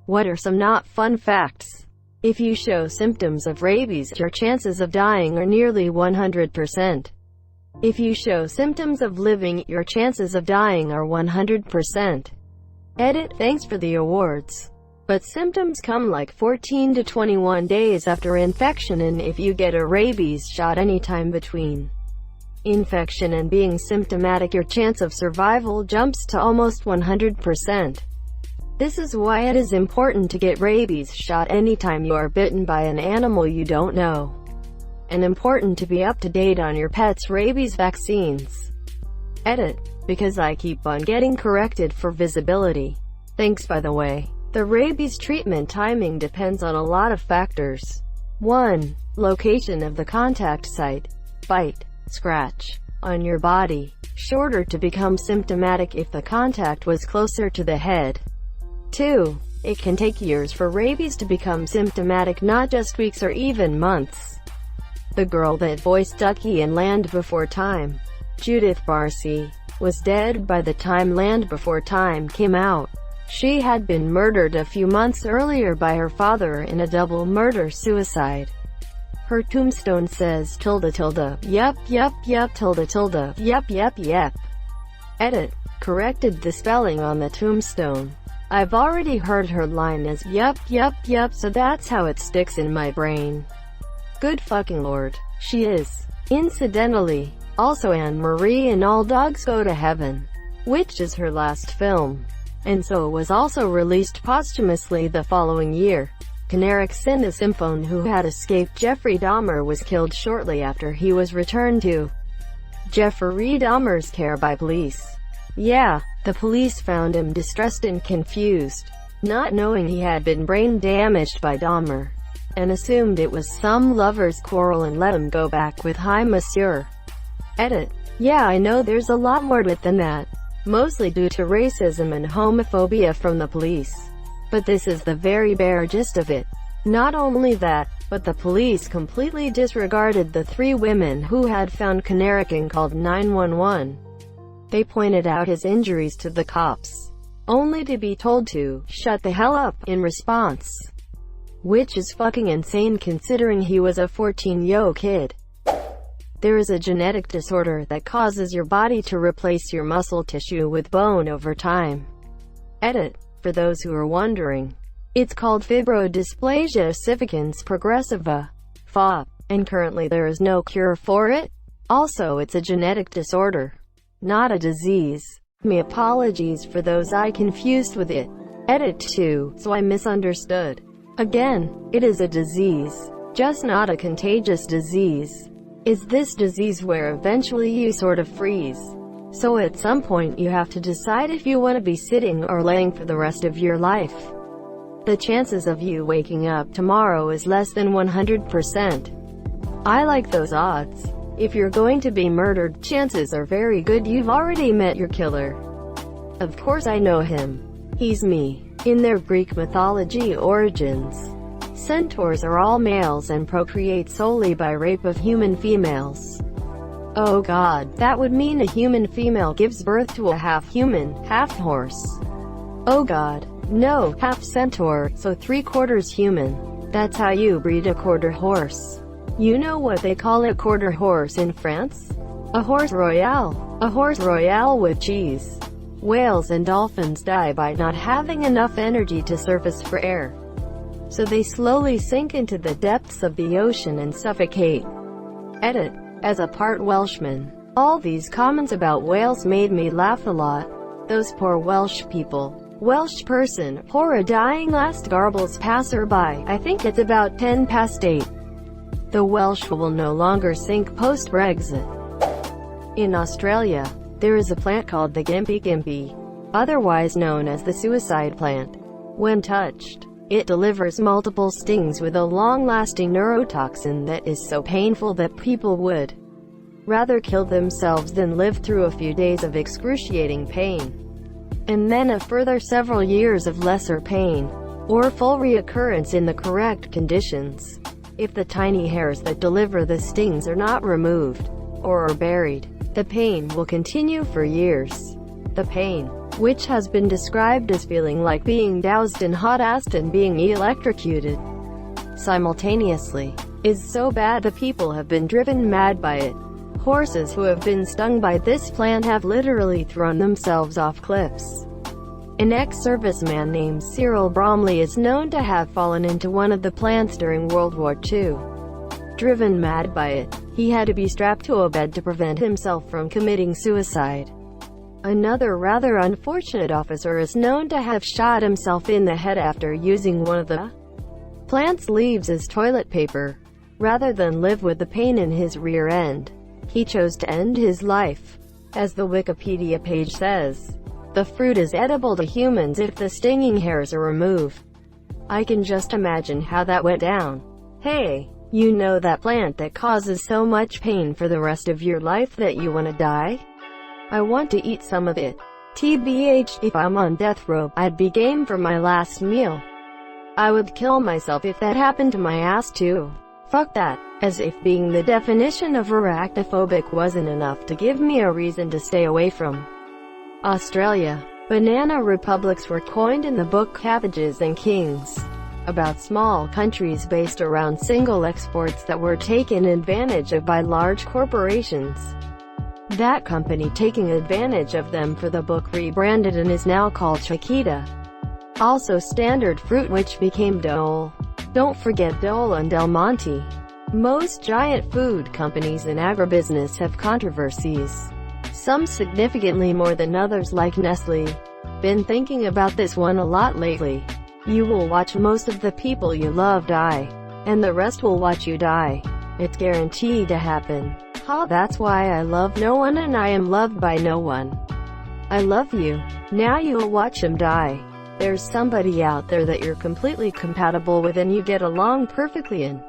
What are some not fun facts? If you show symptoms of rabies, your chances of dying are nearly 100%. If you show symptoms of living, your chances of dying are 100%. Edit. Thanks for the awards. But symptoms come like 14 to 21 days after infection, and if you get a rabies shot anytime between infection and being symptomatic, your chance of survival jumps to almost 100%. This is why it is important to get rabies shot anytime you are bitten by an animal you don't know. And important to be up to date on your pet's rabies vaccines. Edit. Because I keep on getting corrected for visibility. Thanks by the way. The rabies treatment timing depends on a lot of factors. 1. Location of the contact site. Bite, scratch, on your body. Shorter to become symptomatic if the contact was closer to the head. 2. It can take years for rabies to become symptomatic, not just weeks or even months. The girl that voiced Ducky in Land Before Time, Judith Barcy, was dead by the time Land Before Time came out. She had been murdered a few months earlier by her father in a double murder-suicide. Her tombstone says "Yep, yep, yep, yep, yep, yep." Edit. Corrected the spelling on the tombstone. I've already heard her line as "Yep, yep, yep," so that's how it sticks in my brain. Good fucking lord. She is, incidentally, also Anne Marie in All Dogs Go to Heaven, which is her last film, and so was also released posthumously the following year. Caneric Cinesymphone, who had escaped Jeffrey Dahmer, was killed shortly after he was returned to Jeffrey Dahmer's care by police. Yeah, the police found him distressed and confused, not knowing he had been brain damaged by Dahmer, and assumed it was some lover's quarrel and let him go back with "Hi monsieur." Edit. Yeah, I know there's a lot more to it than that, mostly due to racism and homophobia from the police. But this is the very bare gist of it. Not only that, but the police completely disregarded the 3 women who had found Caneric and called 911. They pointed out his injuries to the cops, only to be told to "shut the hell up" in response. Which is fucking insane considering he was a 14-year-old kid. There is a genetic disorder that causes your body to replace your muscle tissue with bone over time. Edit. For those who are wondering, it's called fibrodysplasia ossificans progressiva, FOP, and currently there is no cure for it. Also, it's a genetic disorder, not a disease. My apologies for those I confused with it. Edit 2. So I misunderstood. Again, it is a disease, just not a contagious disease. Is this disease where eventually you sort of freeze? So at some point you have to decide if you want to be sitting or laying for the rest of your life. The chances of you waking up tomorrow is less than 100%. I like those odds. If you're going to be murdered, chances are very good you've already met your killer. Of course I know him. He's me. In their Greek mythology origins, centaurs are all males and procreate solely by rape of human females. Oh god, that would mean a human female gives birth to a half-human, half-horse. Oh god, no, half-centaur, so 3/4 human. That's how you breed a quarter horse. You know what they call a quarter horse in France? A horse royale. A horse royale with cheese. Whales and dolphins die by not having enough energy to surface for air, so they slowly sink into the depths of the ocean and suffocate. Edit. As a part Welshman, all these comments about whales made me laugh a lot. Those poor Welsh people. Welsh person, horror dying last garbles passerby. I think it's about 8:10. The Welsh will no longer sink post-Brexit. In Australia, there is a plant called the Gimpy, otherwise known as the suicide plant. When touched, it delivers multiple stings with a long-lasting neurotoxin that is so painful that people would rather kill themselves than live through a few days of excruciating pain, and then a further several years of lesser pain, or full reoccurrence in the correct conditions. If the tiny hairs that deliver the stings are not removed, or are buried, the pain will continue for years. The pain which has been described as feeling like being doused in hot acid and being electrocuted simultaneously, is so bad the people have been driven mad by it. Horses who have been stung by this plant have literally thrown themselves off cliffs. An ex-serviceman named Cyril Bromley is known to have fallen into one of the plants during World War II. Driven mad by it, he had to be strapped to a bed to prevent himself from committing suicide. Another rather unfortunate officer is known to have shot himself in the head after using one of the plant's leaves as toilet paper. Rather than live with the pain in his rear end, he chose to end his life. As the Wikipedia page says, the fruit is edible to humans if the stinging hairs are removed. I can just imagine how that went down. Hey, you know that plant that causes so much pain for the rest of your life that you want to die? I want to eat some of it. TBH, if I'm on death row, I'd be game for my last meal. I would kill myself if that happened to my ass too. Fuck that. As if being the definition of arachnophobic wasn't enough to give me a reason to stay away from Australia. Banana republics were coined in the book Cabbages and Kings, about small countries based around single exports that were taken advantage of by large corporations. That company taking advantage of them for the book rebranded and is now called Chiquita. Also standard fruit, which became Dole. Don't forget Dole and Del Monte. Most giant food companies in agribusiness have controversies, some significantly more than others, like Nestle. Been thinking about this one a lot lately. You will watch most of the people you love die, and the rest will watch you die. It's guaranteed to happen. That's why I love no one and I am loved by no one. I love you. Now you'll watch him die. There's somebody out there that you're completely compatible with and you get along perfectly in.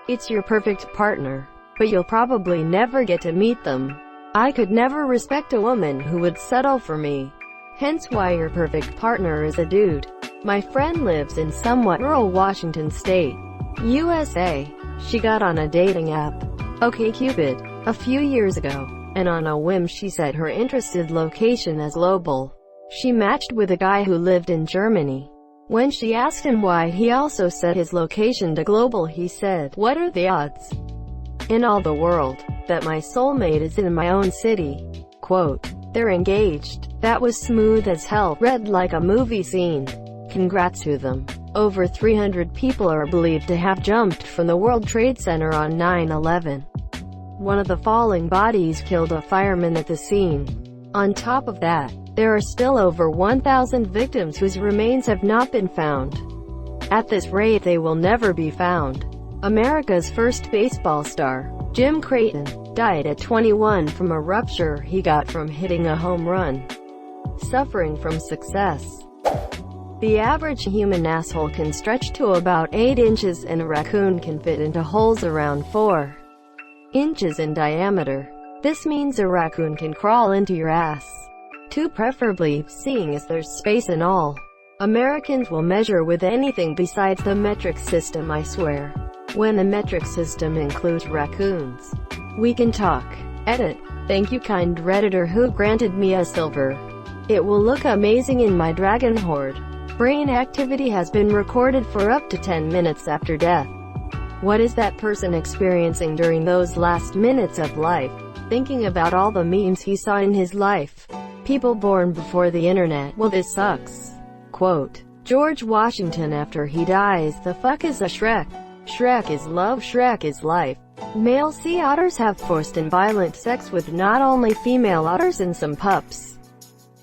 It's your perfect partner, but you'll probably never get to meet them. I could never respect a woman who would settle for me. Hence why your perfect partner is a dude. My friend lives in somewhat rural Washington State, USA. She got on a dating app, OkCupid, a few years ago, and on a whim she set her interested location as global. She matched with a guy who lived in Germany. When she asked him why he also set his location to global, he said, "What are the odds in all the world that my soulmate is in my own city?" Quote, they're engaged. That was smooth as hell, read like a movie scene. Congrats to them. Over 300 people are believed to have jumped from the World Trade Center on 9/11. One of the falling bodies killed a fireman at the scene. On top of that, there are still over 1,000 victims whose remains have not been found. At this rate, they will never be found. America's first baseball star, Jim Creighton, died at 21 from a rupture he got from hitting a home run. Suffering from success. The average human asshole can stretch to about 8 inches and a raccoon can fit into holes around 4 inches in diameter. This means a raccoon can crawl into your ass. Too, preferably, seeing as there's space and all. Americans will measure with anything besides the metric system, I swear. When the metric system includes raccoons, we can talk. Edit. Thank you, kind Redditor who granted me a silver. It will look amazing in my dragon horde. Brain activity has been recorded for up to 10 minutes after death. What is that person experiencing during those last minutes of life? Thinking about all the memes he saw in his life. People born before the internet. Well, this sucks. Quote, George Washington after he dies, the fuck is a Shrek? Shrek is love, Shrek is life. Male sea otters have forced and violent sex with not only female otters and some pups,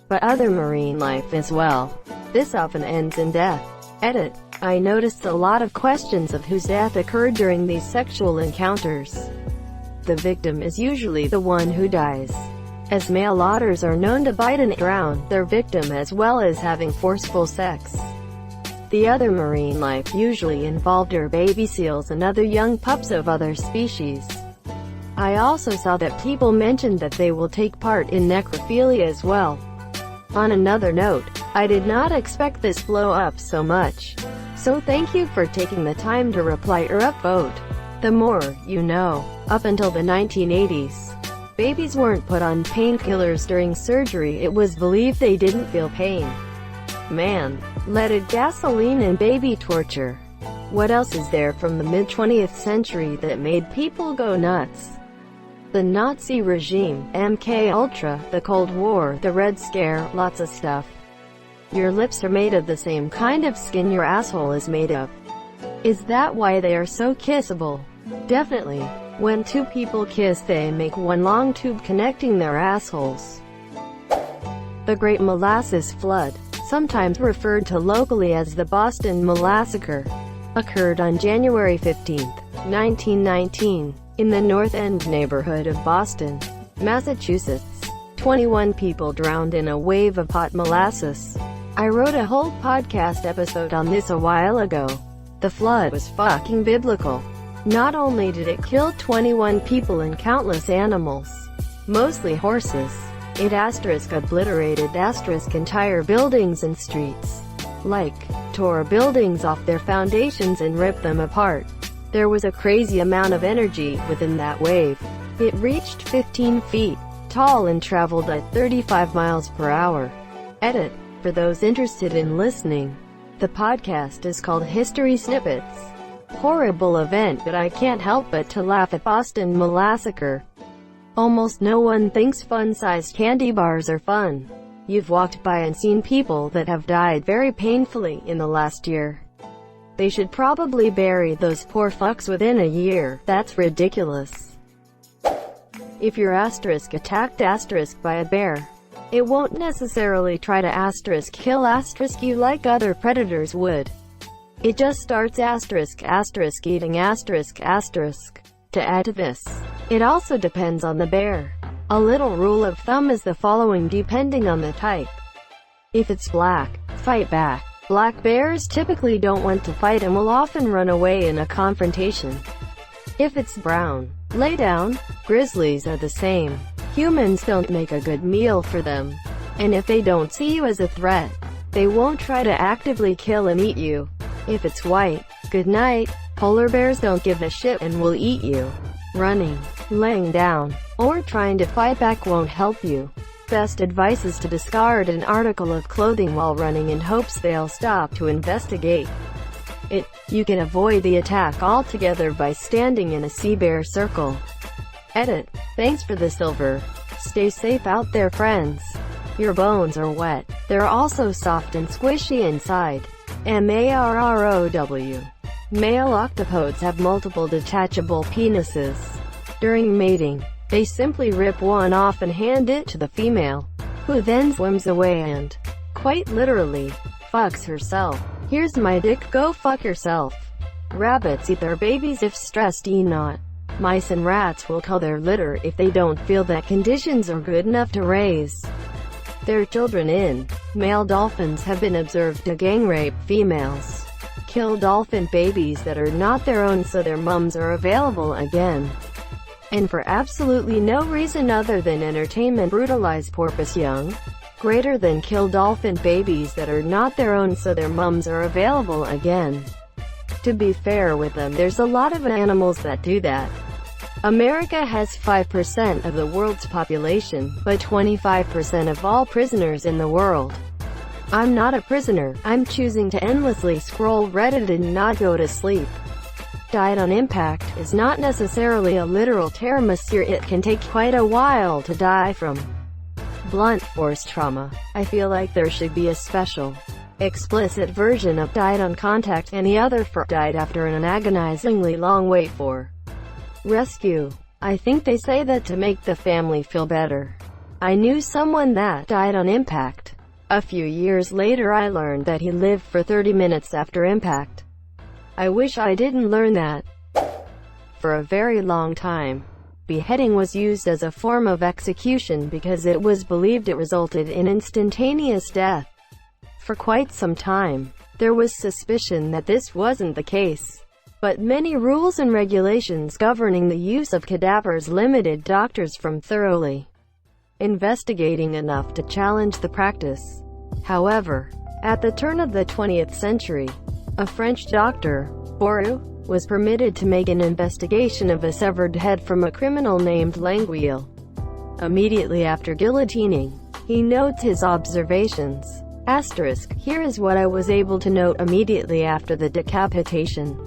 but other marine life as well. This often ends in death. Edit. I noticed a lot of questions of whose death occurred during these sexual encounters. The victim is usually the one who dies, as male otters are known to bite and drown their victim as well as having forceful sex. The other marine life usually involved are baby seals and other young pups of other species. I also saw that people mentioned that they will take part in necrophilia as well. On another note, I did not expect this blow up so much. So thank you for taking the time to reply or upvote. The more you know. Up until the 1980s, Babies weren't put on painkillers during surgery. It was believed they didn't feel pain. Man, leaded gasoline and baby torture. What else is there from the mid-20th century that made people go nuts? The Nazi regime, MK Ultra, the Cold War, the Red Scare, lots of stuff. Your lips are made of the same kind of skin your asshole is made of. Is that why they are so kissable? Definitely. When two people kiss, they make one long tube connecting their assholes. The Great Molasses Flood, sometimes referred to locally as the Boston Massacre, occurred on January 15, 1919, in the North End neighborhood of Boston, Massachusetts. 21 people drowned in a wave of hot molasses. I wrote a whole podcast episode on this a while ago. The flood was fucking biblical. Not only did it kill 21 people and countless animals, mostly horses, it obliterated entire buildings and streets. Tore buildings off their foundations and ripped them apart. There was a crazy amount of energy within that wave. It reached 15 feet tall and traveled at 35 miles per hour. Edit. For those interested in listening, the podcast is called History Snippets. Horrible event, but I can't help but to laugh at Boston Massacre. Almost no one thinks fun-sized candy bars are fun. You've walked by and seen people that have died very painfully in the last year. They should probably bury those poor fucks within a year. That's ridiculous. If you're attacked by a bear, it won't necessarily try to kill you like other predators would. It just starts eating To add to this, it also depends on the bear. A little rule of thumb is the following depending on the type. If it's black, fight back. Black bears typically don't want to fight and will often run away in a confrontation. If it's brown, lay down. Grizzlies are the same. Humans don't make a good meal for them. And if they don't see you as a threat, they won't try to actively kill and eat you. If it's white, good night. Polar bears don't give a shit and will eat you. Running, laying down, or trying to fight back won't help you. Best advice is to discard an article of clothing while running in hopes they'll stop to investigate it. You can avoid the attack altogether by standing in a sea bear circle. Edit. Thanks for the silver. Stay safe out there, friends. Your bones are wet. They're also soft and squishy inside. MARROW. Male octopodes have multiple detachable penises. During mating, they simply rip one off and hand it to the female, who then swims away and, quite literally, fucks herself. Here's my dick, go fuck yourself. Rabbits eat their babies if stressed. Not. Mice and rats will kill their litter if they don't feel that conditions are good enough to raise their children. Male dolphins have been observed to gang rape females, kill dolphin babies that are not their own so their mums are available again, and for absolutely no reason other than entertainment brutalize porpoise young, greater than kill dolphin babies that are not their own so their mums are available again. To be fair with them, there's a lot of animals that do that. America has 5% of the world's population, but 25% of all prisoners in the world. I'm not a prisoner. I'm choosing to endlessly scroll Reddit and not go to sleep. Died on impact is not necessarily a literal tiramisu. It can take quite a while to die from blunt force trauma. I feel like there should be a special, explicit version of died on contact, and the other for died after an agonizingly long wait for rescue. I think they say that to make the family feel better. I knew someone that died on impact. A few years later I learned that he lived for 30 minutes after impact. I wish I didn't learn that. For a very long time, beheading was used as a form of execution because it was believed it resulted in instantaneous death. For quite some time, there was suspicion that this wasn't the case. But many rules and regulations governing the use of cadavers limited doctors from thoroughly investigating enough to challenge the practice. However, at the turn of the 20th century, a French doctor, Bourreau, was permitted to make an investigation of a severed head from a criminal named Languille. immediately after guillotining. He notes his observations. Asterisk, here is what I was able to note immediately after the decapitation.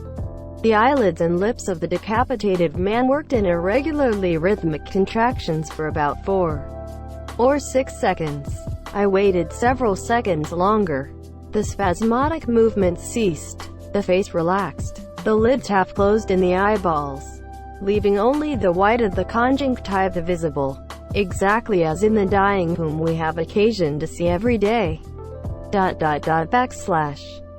The eyelids and lips of the decapitated man worked in irregularly rhythmic contractions for about 4 or 6 seconds. I waited several seconds longer. The spasmodic movement ceased. The face relaxed. The lids half closed in the eyeballs, leaving only the white of the conjunctiva visible, exactly as in the dying whom we have occasion to see every day.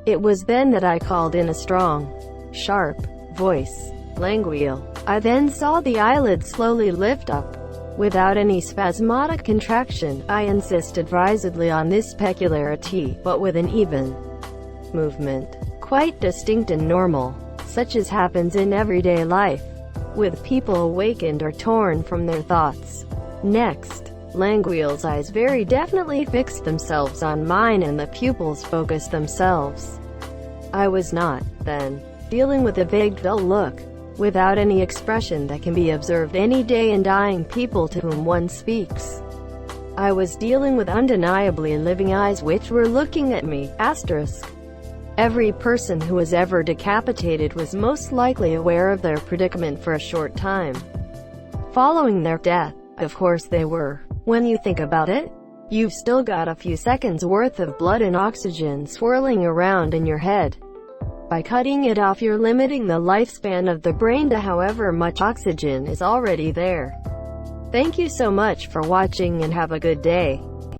It was then that I called in a strong, sharp voice. Languile. I then saw the eyelids slowly lift up. Without any spasmodic contraction, I insist advisedly on this peculiarity, but with an even movement, quite distinct and normal, such as happens in everyday life, with people awakened or torn from their thoughts. Next, Languile's eyes very definitely fixed themselves on mine and the pupils focused themselves. I was not, then, dealing with a vague dull look, without any expression that can be observed any day in dying people to whom one speaks. I was dealing with undeniably living eyes which were looking at me. Asterisk. Every person who was ever decapitated was most likely aware of their predicament for a short time following their death. Of course they were. When you think about it, you've still got a few seconds worth of blood and oxygen swirling around in your head. By cutting it off, you're limiting the lifespan of the brain to however much oxygen is already there. Thank you so much for watching and have a good day.